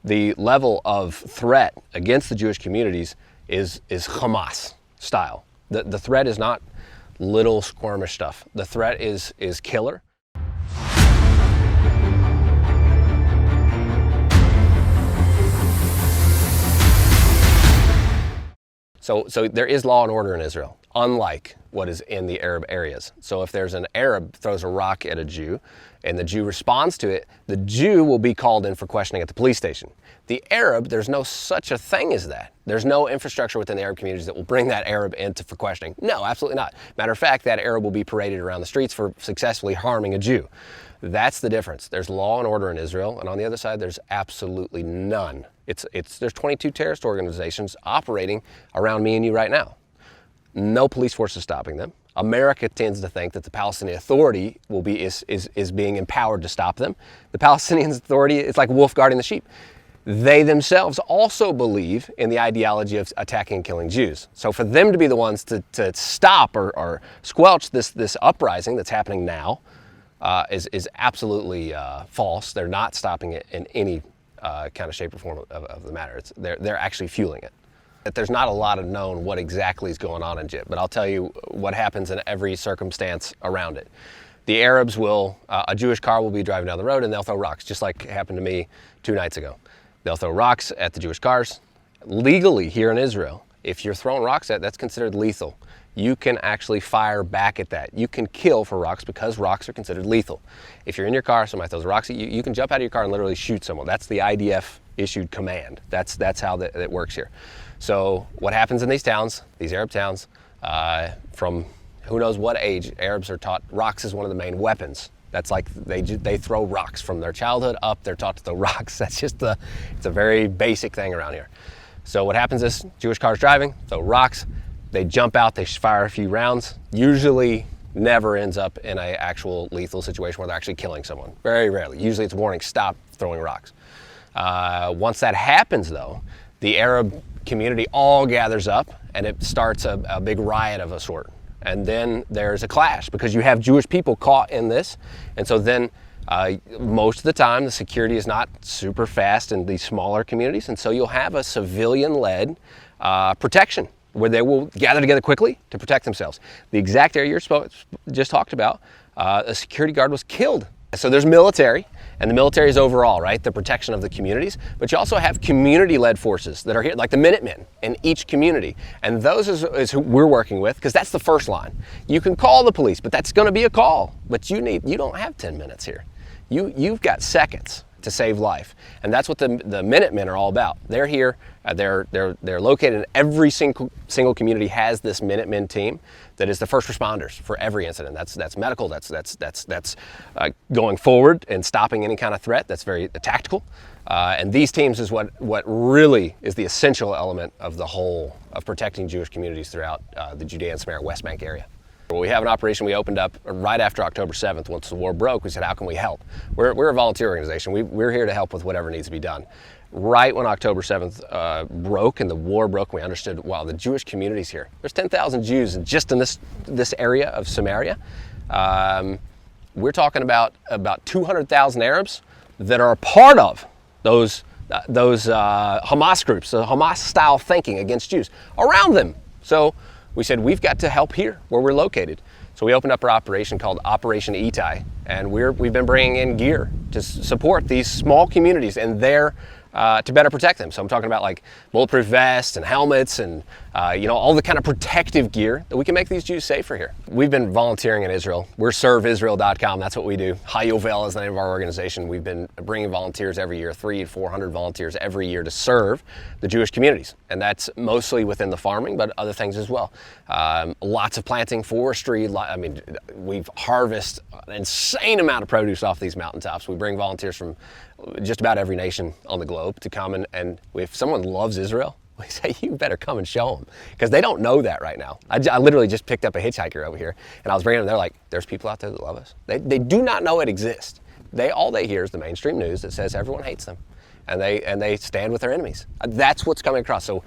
the level of threat against the Jewish communities is Hamas style. The threat is not little squirmish stuff. The threat is killer. So there is law and order in Israel, unlike what is in the Arab areas. So if there's an Arab throws a rock at a Jew and the Jew responds to it, the Jew will be called in for questioning at the police station. The Arab, there's no such a thing as that. There's no infrastructure within the Arab communities that will bring that Arab in for questioning. No, absolutely not. Matter of fact, that Arab will be paraded around the streets for successfully harming a Jew. That's the difference. There's law and order in Israel, and on the other side, there's absolutely none. There's 22 terrorist organizations operating around me and you right now. No police force is stopping them. America tends to think that the Palestinian Authority is being empowered to stop them. The Palestinian Authority is like a wolf guarding the sheep. They themselves also believe in the ideology of attacking and killing Jews. So for them to be the ones to stop or squelch this uprising that's happening now is absolutely false. They're not stopping it in any kind of shape or form of the matter. They're actually fueling it. There's not a lot of known what exactly is going on in Egypt, but I'll tell you what happens in every circumstance around it. The Arabs a Jewish car will be driving down the road and they'll throw rocks, just like happened to me 2 nights ago. They'll throw rocks at the Jewish cars. Legally here in Israel, if you're throwing rocks that's considered lethal. You can actually fire back at that. You can kill for rocks because rocks are considered lethal. If you're in your car, somebody throws rocks at you, you can jump out of your car and literally shoot someone. That's the IDF issued command. That's how it works here. So what happens in these towns, these Arab towns, from who knows what age, Arabs are taught rocks is one of the main weapons. That's like they throw rocks from their childhood up. They're taught to throw rocks. That's just it's a very basic thing around here. So what happens is Jewish cars driving, throw rocks. They jump out, they fire a few rounds. Usually never ends up in an actual lethal situation where they're actually killing someone. Very rarely. Usually it's warning, stop throwing rocks. Once that happens though, the Arab community all gathers up and it starts a big riot of a sort. And then there's a clash because you have Jewish people caught in this. And so then most of the time the security is not super fast in these smaller communities. And so you'll have a civilian-led protection where they will gather together quickly to protect themselves. The exact area you just talked about, a security guard was killed. So there's military, and the military is overall, right, the protection of the communities, but you also have community-led forces that are here, like the Minutemen in each community, and those is who we're working with, because that's the first line. You can call the police, but that's gonna be a call, but you don't have 10 minutes here. You've got seconds to save life, and that's what the Minutemen are all about. They're here, they're located in every single community has this Minutemen team that is the first responders for every incident. That's medical, that's going forward and stopping any kind of threat. That's very tactical, and these teams is what really is the essential element of the whole of protecting Jewish communities throughout the Judea and Samaria West Bank area. Well, we have an operation we opened up right after October 7th. Once the war broke, we said, how can we help? We're a volunteer organization. We're here to help with whatever needs to be done. Right when October 7th broke and the war broke, we understood, wow, the Jewish community's here. There's 10,000 Jews just in this area of Samaria. We're talking about 200,000 Arabs that are a part of those Hamas groups, the Hamas-style thinking against Jews around them. So we said, we've got to help here where we're located. So we opened up our operation called Operation Itai, and we've been bringing in gear to support these small communities and to better protect them. So I'm talking about like bulletproof vests and helmets and all the kind of protective gear that we can make these Jews safer here. We've been volunteering in Israel. We're serveisrael.com. That's what we do. HaYovel is the name of our organization. We've been bringing volunteers every year, 300 to 400 volunteers every year to serve the Jewish communities. And that's mostly within the farming, but other things as well. Lots of planting, forestry. We've harvested an insane amount of produce off these mountaintops. We bring volunteers from just about every nation on the globe to come and if someone loves Israel, we say, you better come and show them, because they don't know that right now. I literally just picked up a hitchhiker over here, and I was bringing them, they're like, there's people out there that love us. They do not know it exists. All they hear is the mainstream news that says everyone hates them, and they stand with their enemies. That's what's coming across. So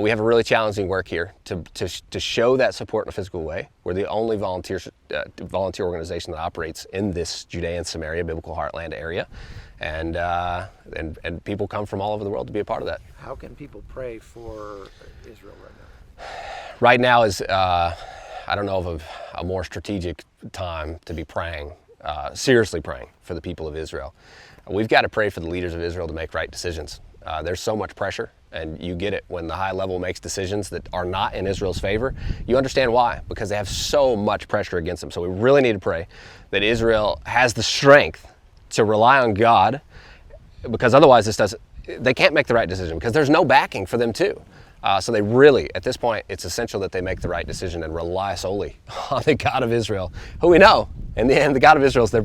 we have a really challenging work here to show that support in a physical way. We're the only volunteer organization that operates in this Judea and Samaria Biblical Heartland area. And people come from all over the world to be a part of that. How can people pray for Israel right now? Right now is, I don't know of a more strategic time to be praying, seriously praying for the people of Israel. We've got to pray for the leaders of Israel to make right decisions. There's so much pressure, and you get it when the high level makes decisions that are not in Israel's favor. You understand why, because they have so much pressure against them. So we really need to pray that Israel has the strength to rely on God, because otherwise they can't make the right decision, because there's no backing for them too. So they really, at this point, it's essential that they make the right decision and rely solely on the God of Israel, who we know, in the end, the God of Israel is their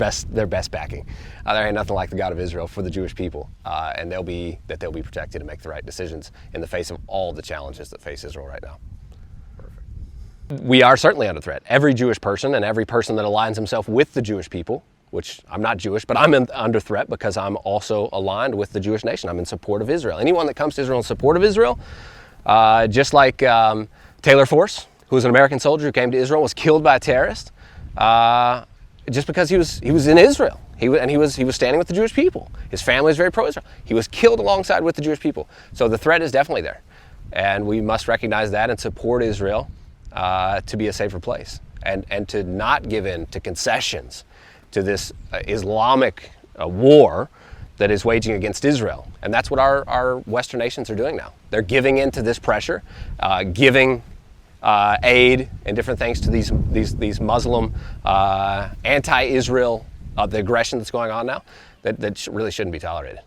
best backing. There ain't nothing like the God of Israel for the Jewish people, and they'll be protected and make the right decisions in the face of all the challenges that face Israel right now. Perfect. We are certainly under threat. Every Jewish person and every person that aligns himself with the Jewish people, which I'm not Jewish, but I'm under threat because I'm also aligned with the Jewish nation. I'm in support of Israel. Anyone that comes to Israel in support of Israel, just like Taylor Force, who was an American soldier who came to Israel, was killed by a terrorist, just because he was in Israel. He was standing with the Jewish people. His family is very pro-Israel. He was killed alongside with the Jewish people. So the threat is definitely there, and we must recognize that and support Israel to be a safer place, and to not give in to concessions to this Islamic war that is waging against Israel. And that's what our Western nations are doing now. They're giving in to this pressure, giving aid and different things to these Muslim anti-Israel, the aggression that's going on now, that really shouldn't be tolerated.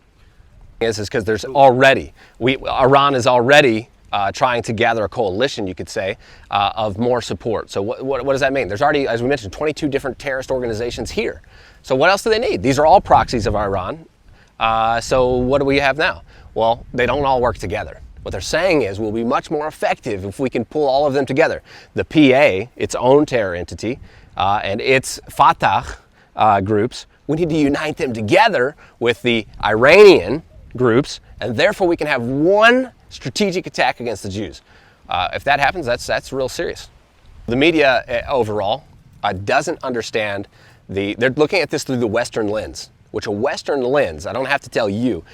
Is because there's already, Iran is already trying to gather a coalition, you could say, of more support. So what does that mean? There's already, as we mentioned, 22 different terrorist organizations here. So what else do they need? These are all proxies of Iran. So what do we have now? Well, they don't all work together. What they're saying is we'll be much more effective if we can pull all of them together. The PA, its own terror entity, and its Fatah groups, we need to unite them together with the Iranian groups, and therefore we can have one strategic attack against the Jews. If that happens, that's real serious. The media overall doesn't understand they're looking at this through the Western lens, which a Western lens, I don't have to tell you,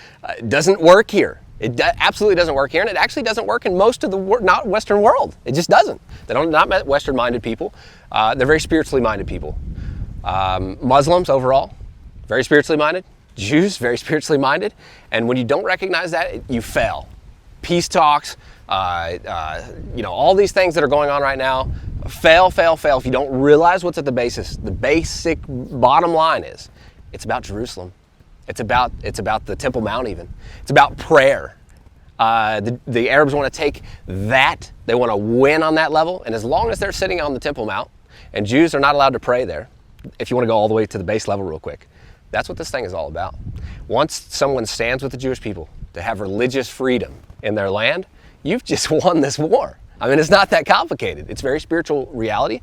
doesn't work here. It absolutely doesn't work here, and it actually doesn't work in most of the not Western world. It just doesn't. Not Western-minded people. They're very spiritually minded people. Muslims overall, very spiritually minded. Jews, very spiritually minded. And when you don't recognize that, you fail. Peace talks, all these things that are going on right now, fail. If you don't realize what's at the basis, the basic bottom line is, it's about Jerusalem. It's about the Temple Mount even. It's about prayer. The Arabs want to take that. They want to win on that level. And as long as they're sitting on the Temple Mount, and Jews are not allowed to pray there, if you want to go all the way to the base level real quick, that's what this thing is all about. Once someone stands with the Jewish people to have religious freedom in their land, you've just won this war. I mean, it's not that complicated. It's very spiritual reality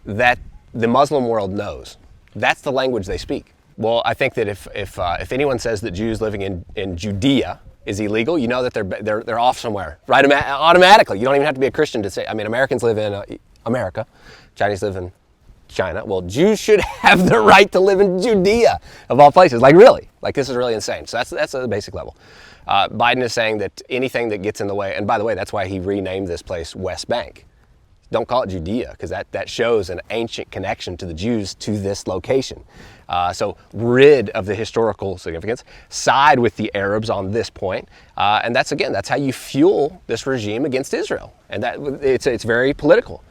that the Muslim world knows. That's the language they speak. Well, I think that if anyone says that Jews living in Judea is illegal, you know that they're off somewhere, right? Automatically. You don't even have to be a Christian to say. I mean, Americans live in America, Chinese live in China. Well, Jews should have the right to live in Judea, of all places. Like really, like this is really insane. So that's at the basic level. Biden is saying that anything that gets in the way, and by the way, that's why he renamed this place West Bank. Don't call it Judea, because that shows an ancient connection to the Jews to this location. So rid of the historical significance, side with the Arabs on this point, and that's how you fuel this regime against Israel, and that it's very political.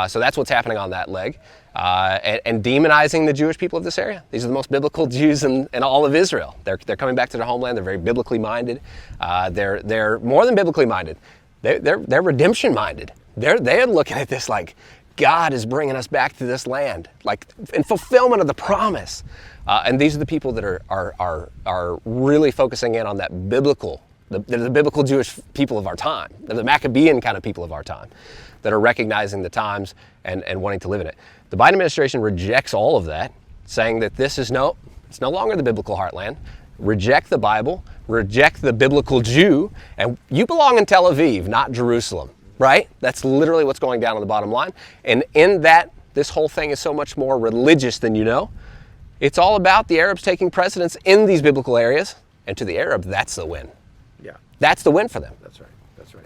So that's what's happening on that leg, and demonizing the Jewish people of this area. These are the most biblical Jews in all of Israel. They're coming back to their homeland. They're very biblically minded. They're more than biblically minded. They're redemption minded. They're looking at this like God is bringing us back to this land, like in fulfillment of the promise. And these are the people that are really focusing in on that biblical, the biblical Jewish people of our time, the Maccabean kind of people of our time, that are recognizing the times and wanting to live in it. The Biden administration rejects all of that, saying that it's no longer the biblical heartland. Reject the Bible, reject the biblical Jew, and you belong in Tel Aviv, not Jerusalem. Right? That's literally what's going down on the bottom line. And in that, this whole thing is so much more religious than you know. It's all about the Arabs taking precedence in these biblical areas, and to the Arab, that's the win. Yeah, That's the win for them. that's right. That's right.